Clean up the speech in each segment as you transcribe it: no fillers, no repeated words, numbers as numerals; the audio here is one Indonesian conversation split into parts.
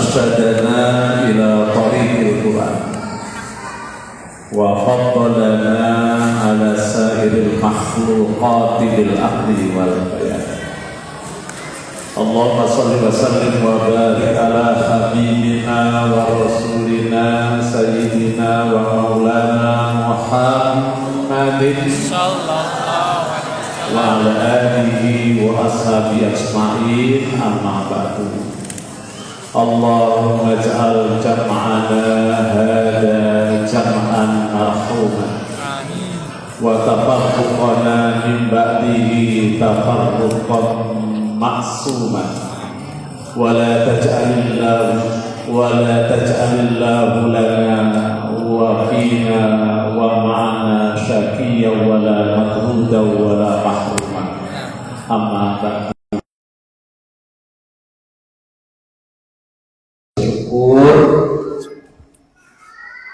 أرشدنا إلى طريق القرآن وفضلنا على سائر المخلوقات بالعقل والبيان. اللهم صل وسلم وبارك على حبيبنا ورسولنا سيدنا ومولانا محمد وعلى آله وأصحابه أجمعين. أما بعد. اللهم اجعل جمعنا هذا جمعا مرحوما وتفرقنا من بعده تفرقا معصوما ولا تجعل الله لنا وفينا ومعنا شقيا ولا مطرودا ولا محروما. أما بعد. Syukur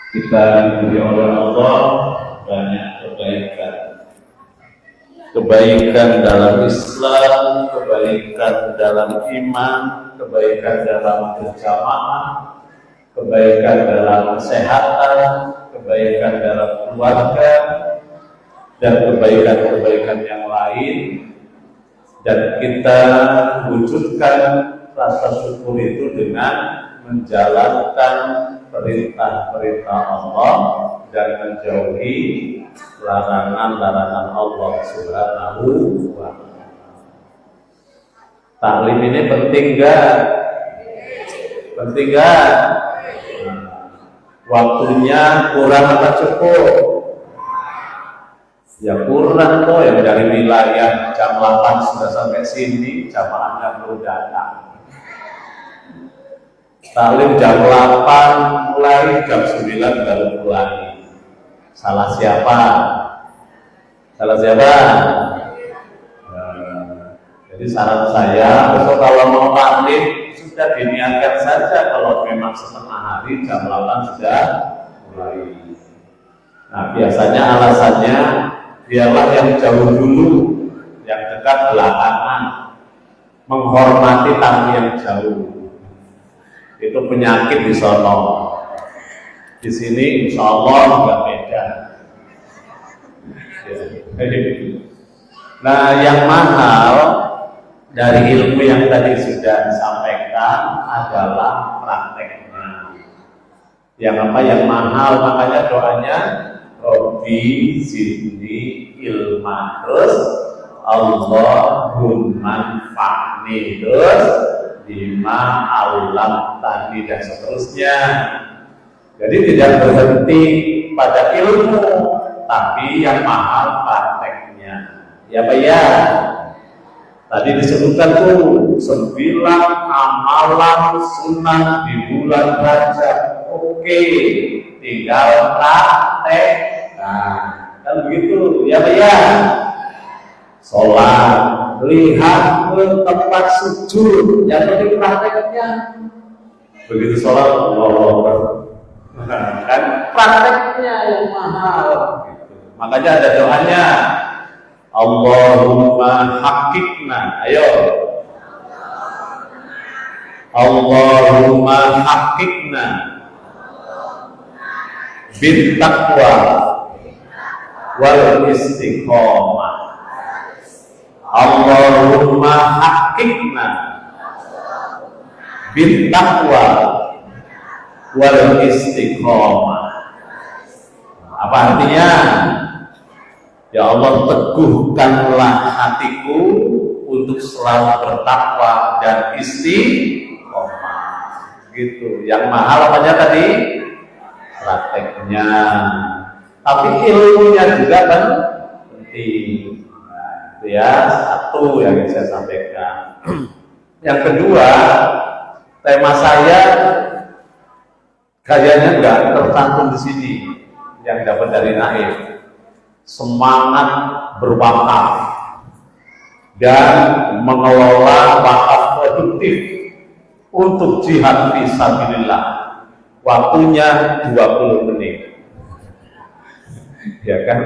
kita diberi oleh Allah banyak kebaikan dalam Islam, kebaikan dalam iman, kebaikan dalam berjamaah, kebaikan dalam kesehatan, kebaikan dalam keluarga, dan kebaikan-kebaikan yang lain. Dan kita wujudkan rasa syukur itu dengan menjalankan perintah-perintah Allah dan menjauhi larangan-larangan Allah Subhanahu wa ta'ala. Taklim ini penting enggak? Penting enggak? Waktunya kurang atau cukup? Ya kurang kok, yang dari wilayah jam 8 sudah sampai sini, jamaahnya belum datang. Taklim jam 8 mulai, jam 9 baru mulai. Salah siapa? Salah siapa? Jadi saran saya, besok kalau mau taklim sudah diniatkan saja. Kalau memang setengah hari jam 8 sudah mulai. Nah biasanya alasannya biarlah yang jauh dulu, yang dekat belakangan, menghormati tamu yang jauh. Itu penyakit di sono. Di sini insya Allah nggak beda. Nah, yang mahal dari ilmu yang tadi sudah disampaikan adalah prakteknya. Yang apa yang mahal, makanya doanya Robbi zidni ilma, terus Allahumma fa'ni, terus bima alam tani, dan seterusnya. Jadi tidak berhenti pada ilmu, tapi yang mahal prakteknya. Ya Pak ya. Tadi disebutkan tuh 9 amalan sunnah di bulan Rajab. Oke, tinggal praktek. Nah, kan begitu. Ya Pak ya. Sholat, lihat ke tempat sujud, yang penting prakteknya. Begitu sholat, Allah kan prakteknya yang mahal. Makanya ada doanya, Allahumma haqiqna. Ayo, Allahumma haqiqna bin taqwa wal istiqomah. Allahumma haqiqna bin taqwa wal istiqomah. Apa artinya? Ya Allah, teguhkanlah hatiku untuk selalu bertakwa dan istiqomah. Gitu. Yang mahal apanya tadi? Prakteknya. Tapi ilmunya juga kan penting. Nah, itu ya satu yang saya sampaikan. Yang kedua, tema saya kayaknya nggak tercantum di sini yang dapat dari Naif. Semangat berwakaf dan mengelola wakaf produktif untuk jihad fisabilillah. Waktunya 20 menit. Ya kan?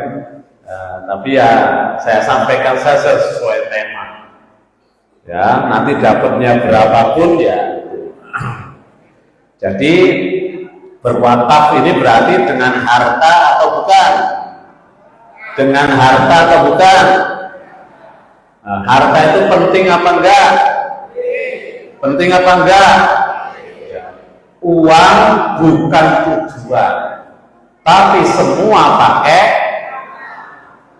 Tapi ya saya sampaikan saja sesuai tema. Ya, nanti dapatnya berapapun ya. Jadi berwakaf ini berarti dengan harta atau bukan? Dengan harta atau bukan? Nah, harta itu penting apa enggak? Penting apa enggak? Uang bukan tujuan, tapi semua pakai.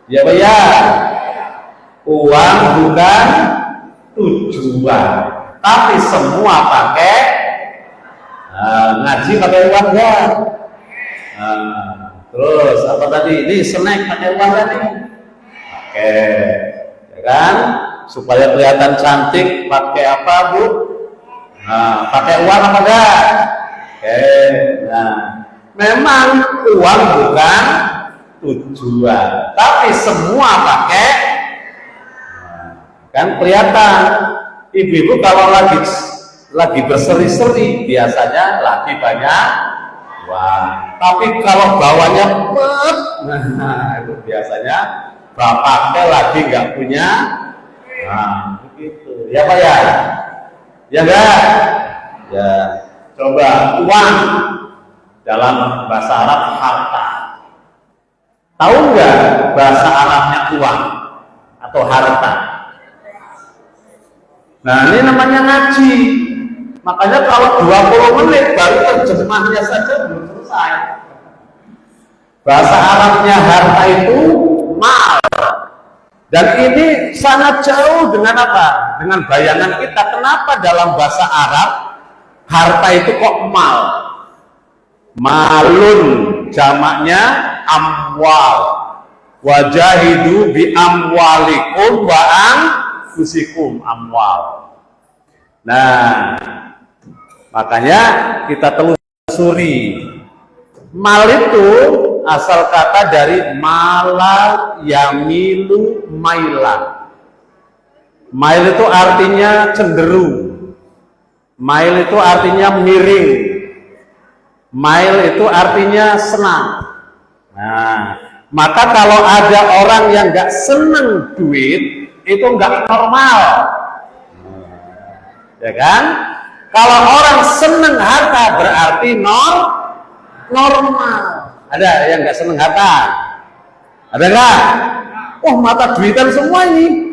Ya Pak ya. Uang bukan tujuan, tapi semua pakai. Ngaji pakai uang enggak? Terus apa tadi? Ini snack pakai uang tadi? Oke, ya kan? Supaya kelihatan cantik pakai apa Bu? Pakai uang apa enggak? Oke, nah memang uang bukan tujuan, tapi semua pakai. Kan kelihatan ibu-ibu kalau lagi berseri-seri biasanya lagi banyak uang, tapi kalau bawahnya itu biasanya bapaknya lagi nggak punya. Begitu ya Pak ya? Ya enggak? Ya, coba uang dalam bahasa Arab harta. Tahu nggak bahasa Arabnya uang atau harta? Nah, ini namanya ngaji. Makanya kalau 20 menit baru terjemahnya saja belum selesai. Bahasa Arabnya harta itu mal. Dan ini sangat jauh dengan apa? Dengan bayangan kita. Kenapa dalam bahasa Arab harta itu kok mal? Malun jamaknya amwal. Wajahidu bi amwalikum wa anfusikum amwal. Nah, makanya kita telusuri. Mal itu asal kata dari mala yamilu mailan. Mail itu artinya cenderung. Mail itu artinya miring. Mail itu artinya senang. Nah, maka kalau ada orang yang nggak seneng duit, itu nggak normal. Ya kan? Kalau orang seneng harta berarti normal. Ada yang nggak seneng harta? Ada nggak? Oh, mata duitan semua ini.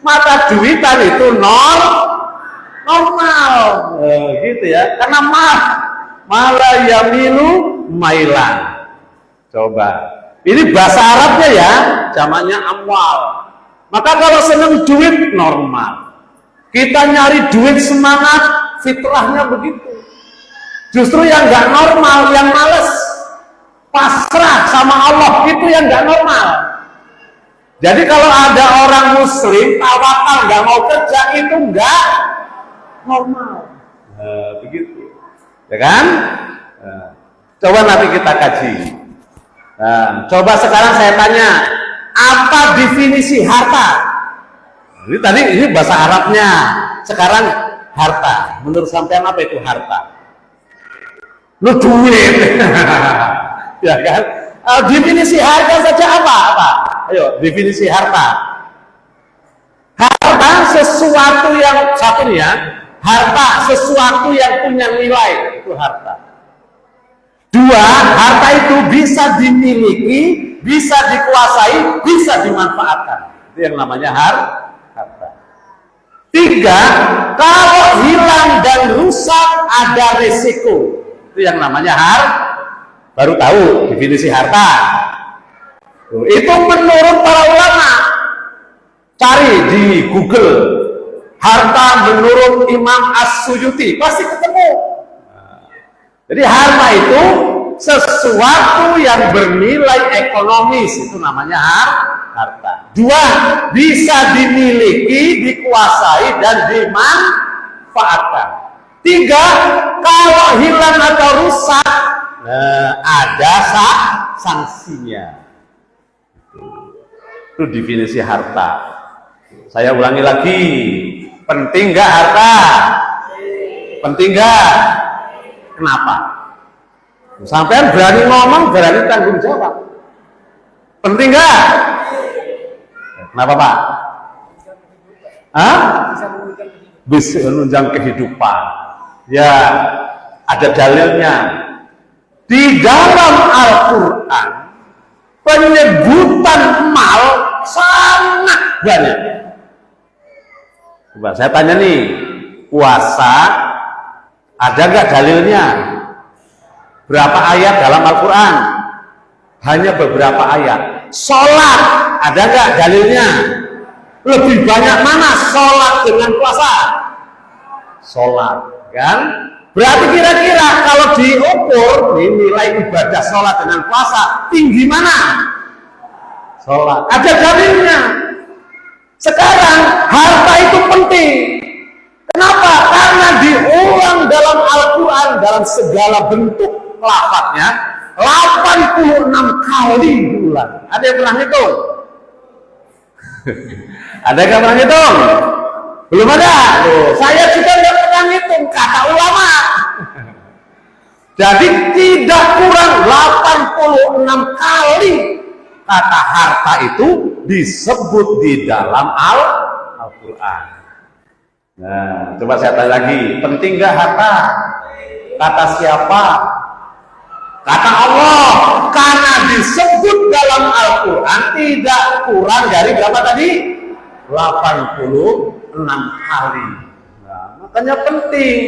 Mata duitan itu normal. Gitu ya. Karena malah yamilu mailan. Coba. Ini bahasa Arabnya ya, zamannya amwal. Maka kalau seneng duit normal. Kita nyari duit semangat, fitrahnya begitu. Justru yang nggak normal, yang males, pasrah sama Allah, itu yang nggak normal. Jadi kalau ada orang muslim tawakal nggak mau kerja, itu nggak normal. Begitu, ya kan? Coba nanti kita kaji. Coba sekarang saya tanya, apa definisi harta? Ini tadi ini bahasa Arabnya, sekarang harta. Menurut sampean apa itu harta? Lu duit, ya kan? Definisi harta saja apa? Ayo, definisi harta. Harta sesuatu yang satu ya, harta sesuatu yang punya nilai, itu harta. Dua, harta itu bisa dimiliki, bisa dikuasai, bisa dimanfaatkan. Itu yang namanya harta. Tiga, kalau hilang dan rusak ada resiko. Itu yang namanya baru tahu definisi harta. Itu menurut para ulama. Cari di Google harta menurut Imam As-Suyuti, pasti ketemu. Jadi harta itu sesuatu yang bernilai ekonomis, itu namanya harta. Dua, bisa dimiliki, dikuasai, dan dimanfaatkan. Tiga, kalau hilang atau rusak, ada sanksinya. Itu definisi harta. Saya ulangi lagi, penting nggak harta? Penting nggak? Kenapa? Sampai berani ngomong, berani tanggung jawab. Penting nggak? Kenapa Pak? Bisa menunjang kehidupan. Ya, ada dalilnya. Di dalam Al-Quran penyebutan mal sangat banyak. Coba saya tanya nih, puasa ada nggak dalilnya? Berapa ayat dalam Al-Quran? Hanya beberapa ayat. Sholat ada nggak dalilnya? Lebih banyak mana sholat dengan puasa? Sholat, kan? Berarti kira-kira kalau diukur nilai ibadah sholat dengan puasa tinggi mana? Sholat. Ada dalilnya. Sekarang harta itu penting. Kenapa? Karena diulang dalam Al-Quran dalam segala bentuk lafadznya 86 kali diulang. Ada yang pernah hitung? Ada yang pernah hitung? Belum ada. Tuh, saya juga tidak pernah hitung, kata ulama. Jadi tidak kurang 86 kali kata harta itu disebut di dalam Al-Quran. Nah, coba saya tanya lagi, penting nggak harta? Kata siapa? Kata Allah. Karena disebut dalam Al-Quran tidak kurang dari berapa tadi? 86 kali. Nah, makanya penting.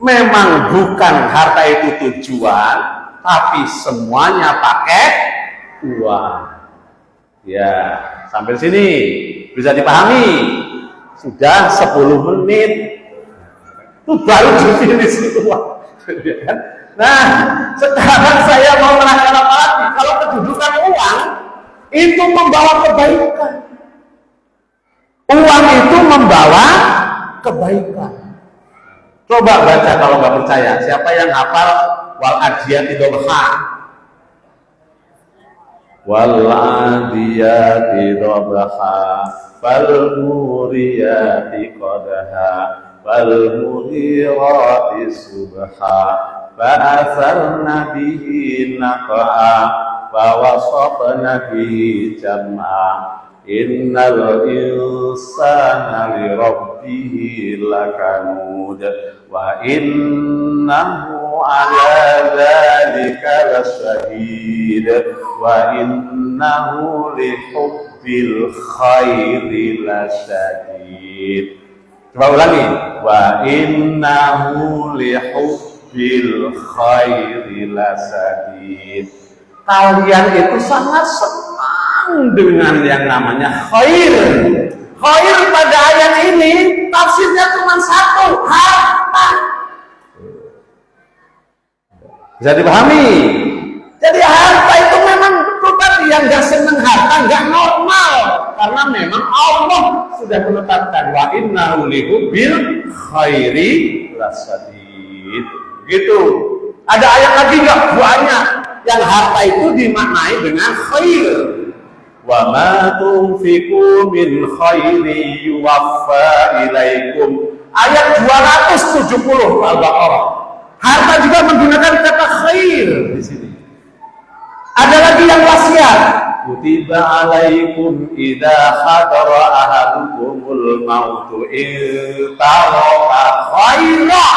Memang bukan harta itu tujuan, tapi semuanya pakai uang. Ya, sampai sini bisa dipahami. Sudah 10 menit. Itu baru definisi uang. Nah, sekarang saya mau menerangkan apa lagi? Kalau kedudukan uang itu membawa kebaikan. Uang itu membawa kebaikan. Coba baca kalau nggak percaya. Siapa yang hafal wal adiyati dhabha? Wal adiyati dhabha, fal muriyati qadha, fal mughirati subha, fa asarna bihi naq'a, fa wasafna bihi jam'a. Innal insana li rabbihi lakanud wa innahu ala dzalika lasyahid wa innahu li hubbil khairi lasyadid. Coba ulangi. Wa innahu li hubbil khairi lasyadid. Kalian itu sangat senang dengan yang namanya khair. Khair pada ayat ini tafsirnya cuma satu, harta. Bisa dipahami? Jadi harta itu memang betul tadi yang gak senang harta gak normal, karena memang Allah sudah menetapkan wa innahu lihubbil khairi lasyadid. Gitu. Ada ayat lagi nggak? Banyak yang harta itu dimaknai dengan khair. Wa ma tunfiqu min khairi yuwaffa ilaikum. Ayat 270 Al-Baqarah. Harta juga menggunakan kata khair di sini. Ada lagi yang wasiat. Kutiba alaikum idza hadara ahadukumul mautu in taraka khaira.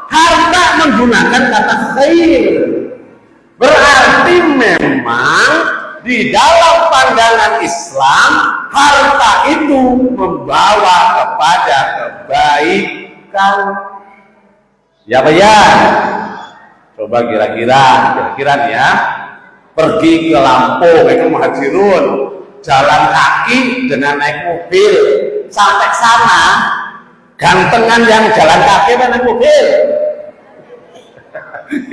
Harta menggunakan kata khair. Berarti memang di dalam pandangan Islam harta itu membawa kepada kebaikan. Ya Pak ya? Coba kira-kira nih ya. Pergi ke Lampung, ke Muhajirun, jalan kaki dengan naik mobil, sampai sana gantengan yang jalan kaki naik mobil.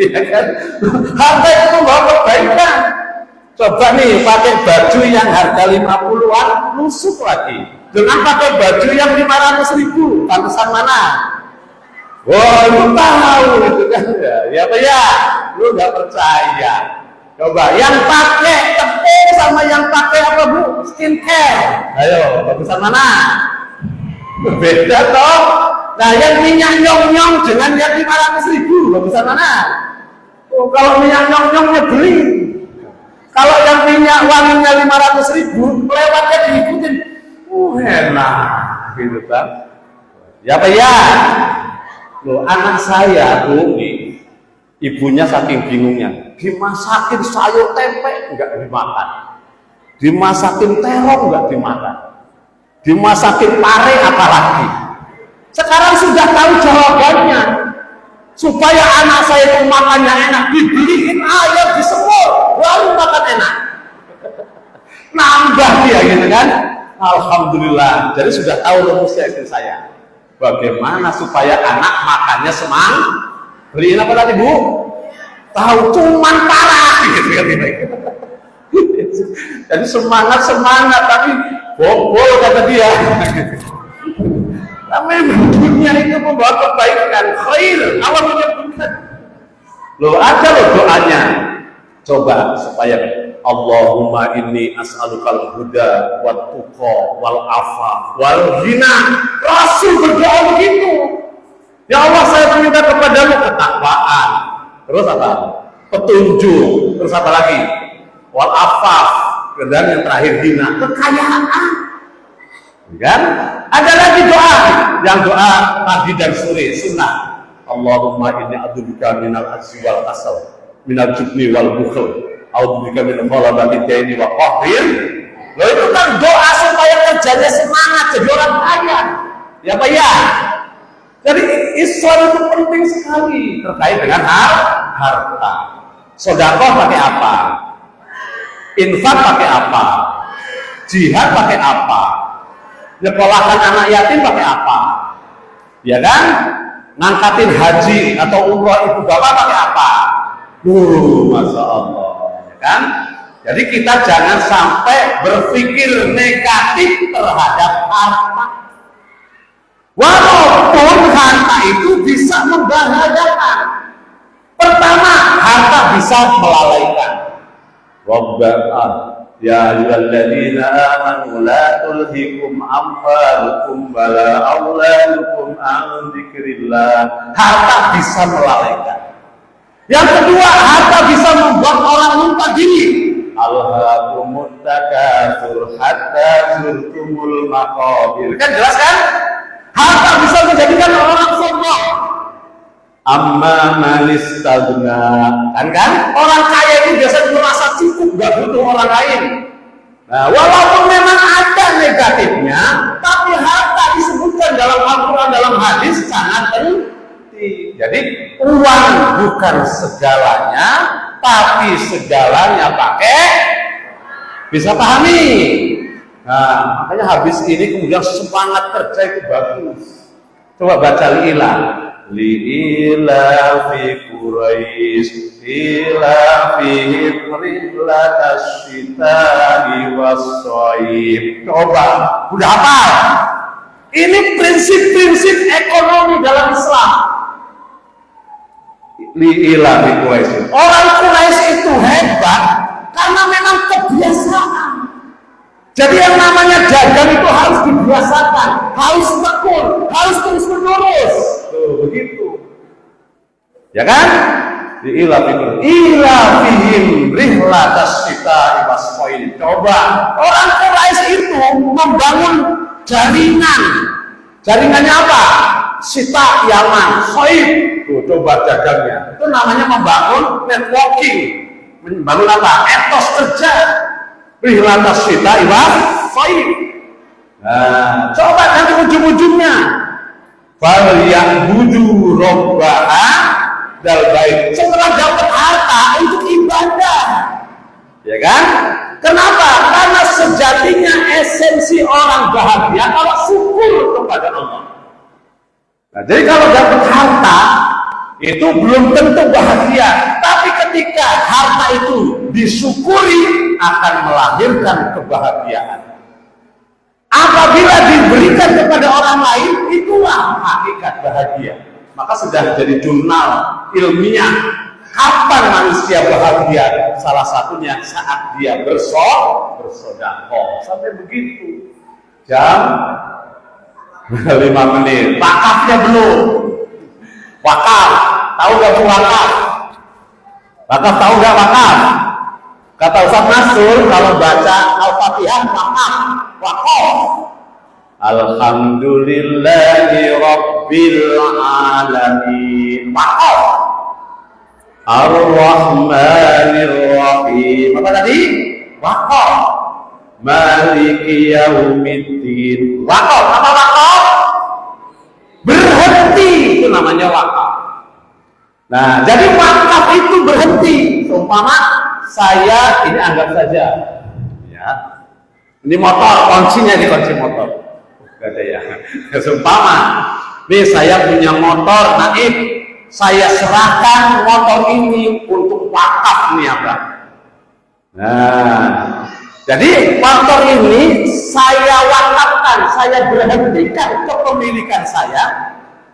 Ya kan? Harta itu membawa kebaikan. Coba nih pakai baju yang harga 50-an, nusuk lagi. Dengan pakai baju yang 500.000, pantesan mana? Wah, lu tahu itu kan ya Pak ya? Lu nggak percaya. Coba yang pakai tepung sama yang pakai apa Bu? Skincare. Ayo, bagusan mana? Beda toh. Nah, yang minyak nyong-nyong dengan yang 500.000, bagusan mana? Oh, kalau minyak nyong-nyongnya beli. Kalau yang minyak wanginya 500.000, lewatnya diikutin. Enak, gitu kan? Ya Pak ya. Loh, anak saya tuh ibunya saking bingungnya, dimasakin sayur tempe enggak dimakan, dimasakin terong enggak dimakan, dimasakin pare apalagi. Sekarang sudah tahu jawabannya. Supaya anak saya itu makannya enak, dibeliin ayam disemur, baru makan enak. Nambah dia gitu kan. Alhamdulillah. Jadi sudah tahu rumusnya istri saya. Bagaimana supaya anak makannya semangat? Beliin apa tadi Bu? Tahu cuman parah gitu. Jadi semangat tapi bobol kata dia. Tapi dunia itu membawa kebaikan, khair. Allah menyebutkan. Loh, ada loh doanya. Coba supaya Allahumma inni as'alukal huda wat tuqa wal afa wal ghina. Rasul berdoa begitu. Ya Allah, saya meminta kepadamu ketakwaan. Terus apa? Petunjuk. Terus apa lagi? Wal afaf. Dan yang terakhir ghina, kekayaan. Kan? Ada lagi doa, yang doa pagi dan sore sunnah. Allahumma inni a'udzubika minal ajzi wal kasal, minal jubni wal bukhl, a'udzubika min ghalabati daini wa qahrin. Loh, itu kan doa supaya kerjanya semangat jadi orang kaya. Ya Pak ya. Jadi Islam itu penting sekali terkait dengan harta. Sedekah pakai apa? Infak pakai apa? Jihad pakai apa? Nyekolahkan anak yatim pakai apa? Ya kan? Ngangkatin haji atau umroh ibu bapak pakai apa? Masya Allah, ya kan? Jadi kita jangan sampai berpikir negatif terhadap harta. Walaupun harta itu bisa membahayakan. Pertama, harta bisa melalaikan. Rabbana ya ayyuhalladzina amanu la tulhikum amwalukum wala auladukum an dzikrillah. Harta bisa melalaikan. Yang kedua, harta bisa membuat orang lupa diri. Alhaakumut takatsur hatta zurtumul maqabir. Kan jelas kan? Harta bisa menjadikan orang sombong. Amma manistagna. Kan? Orang kaya itu biasanya merasa cukup, gak butuh orang lain. Nah, walaupun memang ada negatifnya, tapi harta disebutkan dalam Al-Quran, dalam hadis sangat penting. Jadi uang bukan segalanya, tapi segalanya pakai. Bisa pahami? Nah, makanya habis ini kemudian semangat kerja itu bagus. Coba baca li'ilah. Li'ila fi Quraisy ila fi rihlatas syita'i was-shaib. Coba, udah hafal? Ini prinsip-prinsip ekonomi dalam Islam. Li'ila fi Quraisy. Orang Quraisy itu hebat karena memang kebiasaan. Jadi yang namanya dagang itu harus dibiasakan, harus tekun, harus terus menerus. Begitu. Ya kan? Ila fihim rihlatas syita'i was-shaib. Coba orang Quraisy itu membangun jaringan. Jaringannya apa? Syita Yaman, Shaib. Coba dagangnya. Itu namanya membangun networking. Membangun apa? Etos kerja. Rihlatas syita'i was-shaib. Nah, coba nanti ujung-ujungnya fal ya'budu rabbaha dal bait. Setelah dapat harta untuk ibadah. Ya kan? Kenapa? Karena sejatinya esensi orang bahagia kalau syukur kepada Allah. Nah, jadi kalau dapat harta itu belum tentu bahagia, tapi ketika harta itu disyukuri akan melahirkan kebahagiaan. Apabila diberikan kepada orang lain, itulah hakikat bahagia. Maka sudah jadi jurnal ilmiah. Kapan manusia bahagia? Salah satunya saat dia bersedekah. Sampai begitu. Jam 5 menit. Wakafnya belum. Wakaf. Tahu gak wakaf? Wakaf tahu gak wakaf? Kata Ustaz Nasrul, kalau baca Al-Fatihah wakaf. Alhamdulillahi Rabbil Alamin. Wakaf. Ar-Rahmanir Rahim. Apa tadi? Wakaf. Maliki Yaumiddin. Wakaf. Apa wakaf? Berhenti. Itu namanya wakaf. Nah, jadi wakaf itu berhenti. Seumpama saya ini anggap saja, ya, ini motor, kuncinya di kunci motor. Gak ada ya. Seumpama, nih saya punya motor, Naib, saya serahkan motor ini untuk wakaf nih apa? Nah, jadi motor ini saya wakafkan, saya berhentikan kepemilikan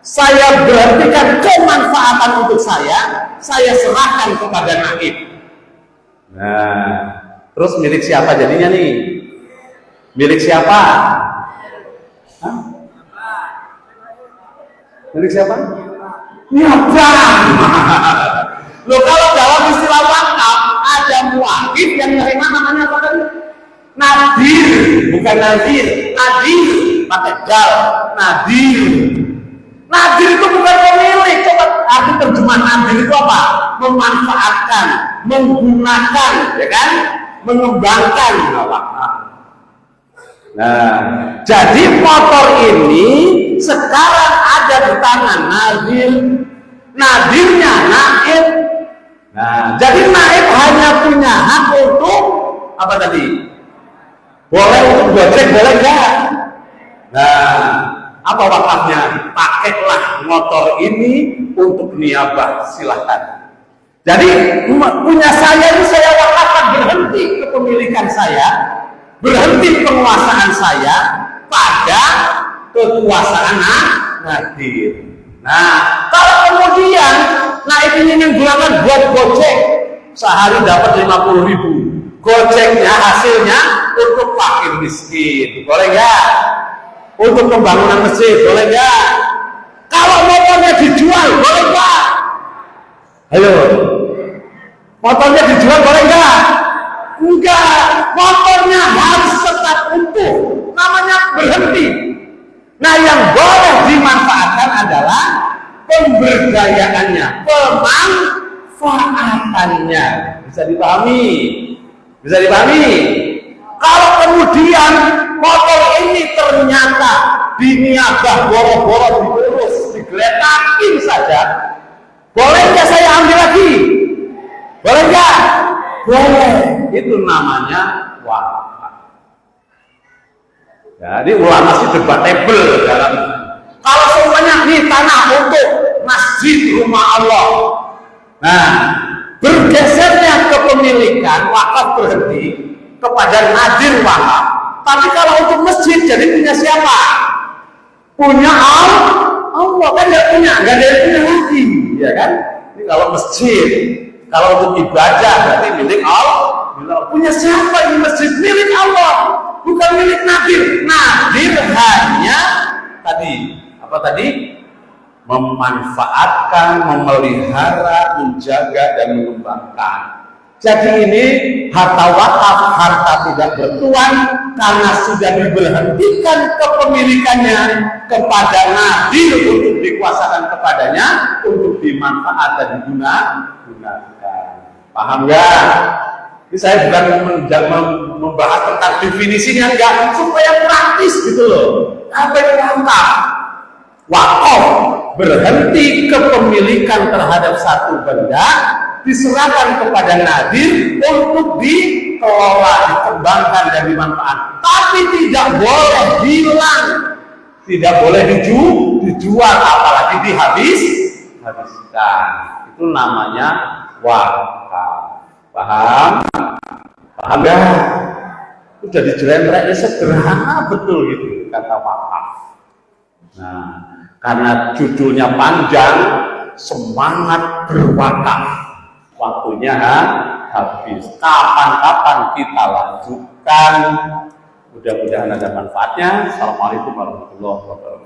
saya berhentikan kemanfaatan untuk saya serahkan kepada Naib. Nah, terus milik siapa jadinya nih? Milik siapa? Hah? Milik siapa? Niabah. Loh, kalau dalam istilah wakaf ada muakif yang nerima namanya apa tadi? Nadir, bukan nadir. Nadir, pakai dal. Nadir. Nadir itu bukan pemilik. Coba arti terjemahan nadir itu apa? Memanfaatkan, menggunakan, ya kan? Mengembangkan wakaf. Nah, jadi motor ini sekarang ada di tangan Nadir. Nadirnya Naib. Nah, jadi Naib hanya punya hak untuk apa tadi? Boleh untuk gojek, boleh enggak? Nah, apa wakafnya? Pakailah motor ini untuk niabah, silahkan. Jadi punya saya ini saya wakafkan, berhenti kepemilikan saya, berhenti penguasaan saya pada kekuasaan Nadir. Nah, kalau kemudian Naib ini menggunakan buat gojek, sehari dapat 50.000, gojeknya hasilnya untuk fakir miskin, boleh nggak? Untuk pembangunan masjid, boleh nggak? Kalau motornya dijual, boleh nggak? Ayo, motornya dijual boleh nggak? Enggak, motornya harus tetap utuh, namanya berhenti. Nah, yang boleh dimanfaatkan adalah pemberdayaannya, pemanfaatannya. Bisa dipahami? Bisa dipahami? Kalau kemudian motor ini ternyata diniabah boro-boro diurus, digeletakin saja, boleh nggak saya ambil lagi? Boleh nggak? Boleh. Itu namanya wakaf. Jadi ulama sih debatable dalam. Kalau semuanya ini tanah untuk masjid rumah Allah, nah bergesernya kepemilikan wakaf berhenti kepada Nadir wakaf. Tapi kalau untuk masjid jadi punya siapa? Punya Allah, kan nggak punya punya lagi, ya kan? Ini kalau masjid, kalau untuk ibadah berarti milik Allah. Punya siapa ini masjid? Milik Allah, bukan milik Nadir. Nadir hanya tadi apa tadi? Memanfaatkan, memelihara, menjaga dan mengembangkan. Jadi ini harta wakaf, harta tidak bertuan karena sudah diberhentikan kepemilikannya kepada Nadir untuk dikuasakan kepadanya untuk dimanfaatkan dan digunakan. Paham nggak? Ini saya bukan membahas tentang definisinya, enggak, supaya praktis gitu loh. Apa yang wakaf? Wakaf berhenti kepemilikan terhadap satu benda, diserahkan kepada Nadir untuk dikelola, dikembangkan dan dimanfaatkan. Tapi tidak boleh hilang, tidak boleh dijual, apalagi dihabiskan. Itu namanya wakaf. Paham? Paham ya? Udah dijelentrek, sederhana betul gitu kata wakaf. Nah, karena judulnya panjang, semangat berwakaf. Waktunya habis. Kapan-kapan kita lanjutkan. Mudah-mudahan ada manfaatnya. Assalamualaikum warahmatullahi wabarakatuh.